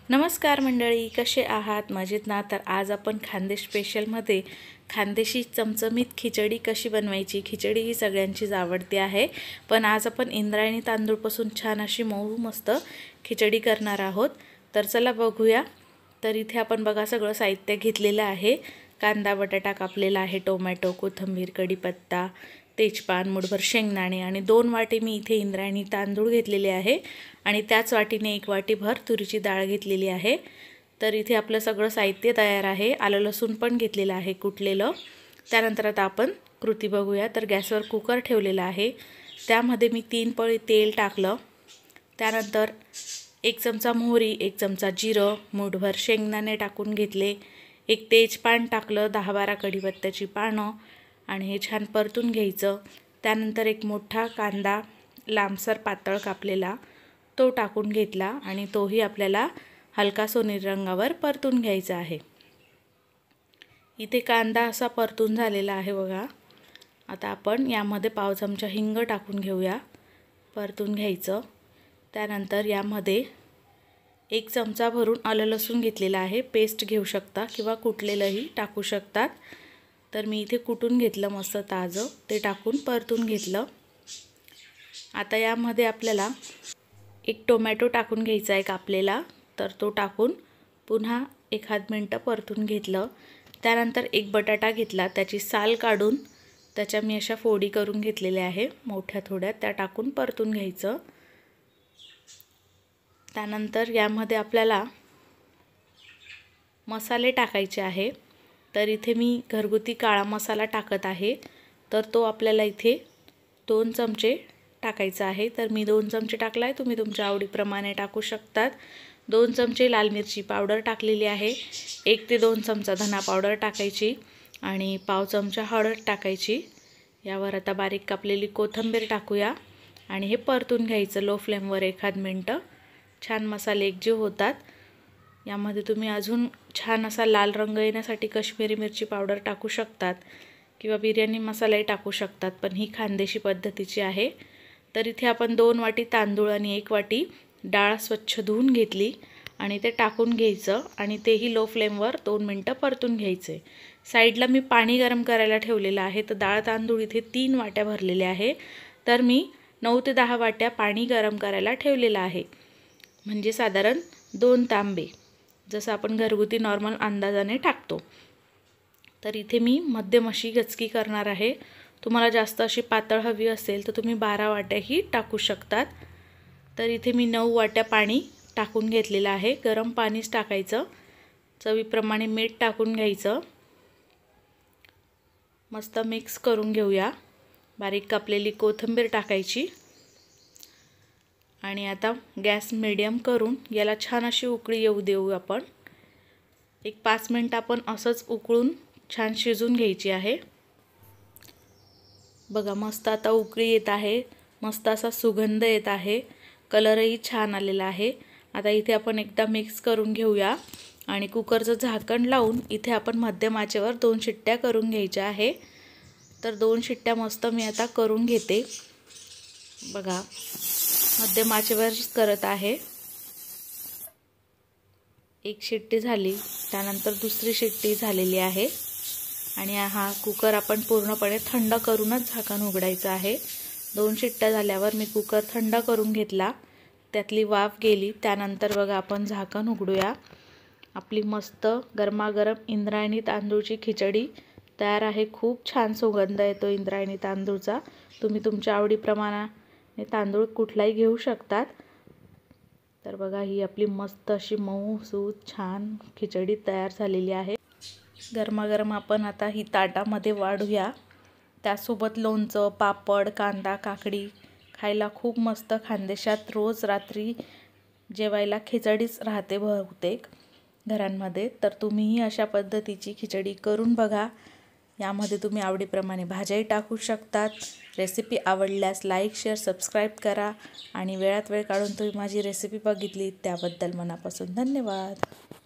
नमस्कार मंडळी, कसे आहात? मजेत ना? तर आज आपण खानदेश स्पेशलमध्ये खानदेशी चमचमीत खिचडी कशी बनवायची. खिचडी ही सगळ्यांचीच आवडती आहे, पण आज आपण इंद्रायणी तांदूळपासून छान अशी मऊ मस्त खिचडी करणार आहोत. तर चला बघूया. तर इथे आपण बघा सगळं साहित्य घेतलेलं आहे. कांदा बटाटा कापलेला आहे, टोमॅटो, कोथिंबीर, कढीपत्ता, तेजपान, मुठभर शेंगदाणे आणि 2 वाटी मी इथे इंद्रायणी तांदूळ घेतलेले आहे आणि त्याच वाटीने 1 वाटीभर तुरीची डाळ घेतलेली आहे. तर इथे आपलं सगळं साहित्य तयार आहे. आलं लसूण पण घेतलेलं आहे कुटलेलं. त्यानंतर आता आपण कृती बघूया. तर गॅसवर कुकर ठेवलेला आहे. त्यामध्ये मी 3 पळी तेल टाकलं. त्यानंतर 1 चमचा मोहरी, 1 चमचा जिरं, मुठभर शेंगदाणे टाकून घेतले, 1 तेजपान टाकलं, 10-12 कढीपत्त्याची पानं आणि हे छान परतून घ्यायचं. त्यानंतर 1 मोठा कांदा लांबसर पातळ कापलेला तो टाकून घेतला आणि तोही आपल्याला हलका सोनेरी रंगावर परतून घ्यायचा आहे. इथे कांदा असा परतून झालेला आहे बघा. आता आपण यामध्ये पाव चमचा हिंग टाकून घेऊया, परतून घ्यायचं. त्यानंतर यामध्ये 1 चमचा भरून आलं लसूण घेतलेला आहे. पेस्ट घेऊ शकता किंवा कुटलेलंही टाकू शकतात. तर मी इथे कुटून घेतलं मस्त ताजं, ते टाकून परतून घेतलं. आता यामध्ये आपल्याला 1 टोमॅटो टाकून घ्यायचा आहे कापलेला. तर तो टाकून पुन्हा 1 मिनिट परतून घेतलं. त्यानंतर 1 बटाटा घेतला, त्याची साल काढून त्याच्या मी अशा फोडी करून घेतलेल्या आहे मोठ्या थोड्या, त्या टाकून परतून घ्यायचं. त्यानंतर यामध्ये आपल्याला मसाले टाकायचे आहे. तर इथे मी घरगुती काळा मसाला टाकत आहे. तर तो आपल्याला इथे 2 चमचे टाकायचा आहे. तर मी 2 चमचे टाकला आहे, तुम्ही तुमच्या आवडीप्रमाणे टाकू शकतात. 2 चमचे लाल मिरची पावडर टाकलेली आहे. 1 ते 2 चमचा धना पावडर टाकायची आणि पाव चमचा हळद टाकायची. यावर आता बारीक कापलेली कोथिंबीर टाकूया आणि हे परतून घ्यायचं लो फ्लेमवर 1 मिनिट. छान मसाले एकजीव होतात. यामध्ये तुम्ही अजून छान असा लाल रंग येण्यासाठी काश्मीरी मिरची पावडर टाकू शकतात किंवा बिर्याणी मसालाही टाकू शकतात, पण ही खानदेशी पद्धतीची आहे. तर इथे आपण 2 वाटी तांदूळ आणि 1 वाटी डाळ स्वच्छ धुवून घेतली आणि ते टाकून घ्यायचं आणि तेही लो फ्लेमवर 2 मिनिटं परतून घ्यायचे. साईडला मी पाणी गरम करायला ठेवलेलं आहे. तर डाळ तांदूळ इथे 3 वाट्या भरलेल्या आहे. तर मी 9 ते 10 वाट्या पाणी गरम करायला ठेवलेलं आहे, म्हणजे साधारण 2 तांबे, जसं आपण घरगुती नॉर्मल अंदाजाने टाकतो. तर इथे मी मध्यम अशी गचकी करणार आहे. तुम्हाला जास्त अशी पातळ हवी असेल तर तुम्ही 12 वाट्याही टाकू शकतात. तर इथे मी 9 वाट्या पाणी टाकून घेतलेलं आहे. गरम पाणीच टाकायचं. चवीप्रमाणे मीठ टाकून घ्यायचं. मस्त मिक्स करून घेऊया. बारीक कापलेली कोथिंबीर टाकायची आणि आता गॅस मीडियम करून याला छान अशी उकळी येऊ देऊ आपण. 5 मिनिट आपण असंच उकळून छान शिजून घ्यायची आहे. बघा मस्त आता उकळी येत आहे, मस्त असा सुगंध येत आहे, कलरही छान आलेला आहे. आता इथे आपण एकदा मिक्स करून घेऊया आणि कुकरचं झाकण लावून इथे आपण मध्यम आचेवर 2 शिट्ट्या करून घ्यायच्या आहे. तर 2 शिट्ट्या मस्त मी आता करून घेते. बघा मध्यम आचेवर करत आहे. 1 शिट्टी झाली, त्यानंतर दुसरी शिट्टी झालेली आहे आणि हा कुकर आपण पूर्णपणे थंड करूनच झाकण उघडायचं आहे. 2 शिट्ट्या झाल्यावर मी कुकर थंड करून घेतला, त्यातली वाफ गेली. त्यानंतर बघा आपण झाकण उघडूया. आपली मस्त गरमागरम इंद्रायणी तांदूळची खिचडी तयार आहे. खूप छान सुगंध येतो इंद्रायणी तांदूळचा. तुम्ही तुमच्या आवडीप्रमाणे तांदूळ कुठलाही घेऊ शकतात. तर बघा ही आपली मस्त अशी मऊ सूत छान खिचडी तयार झालेली आहे. गरमागरम आपण आता ही ताटामध्ये वाढूया. त्यासोबत लोणचं, पापड, कांदा, काकडी खायला खूप मस्त. खानदेशात रोज रात्री जेवायला खिचडीच राहते बहुतेक घरांमध्ये. तर तुम्हीही अशा पद्धतीची खिचडी करून बघा. यामध्ये तुम्ही आवडीप्रमाणे भाज्याही टाकू शकतात. रेसिपी आवडल्यास लाईक, शेअर, सबस्क्राईब करा आणि वेळात वेळ काढून तुम्ही माझी रेसिपी बघितली त्याबद्दल मनापासून धन्यवाद.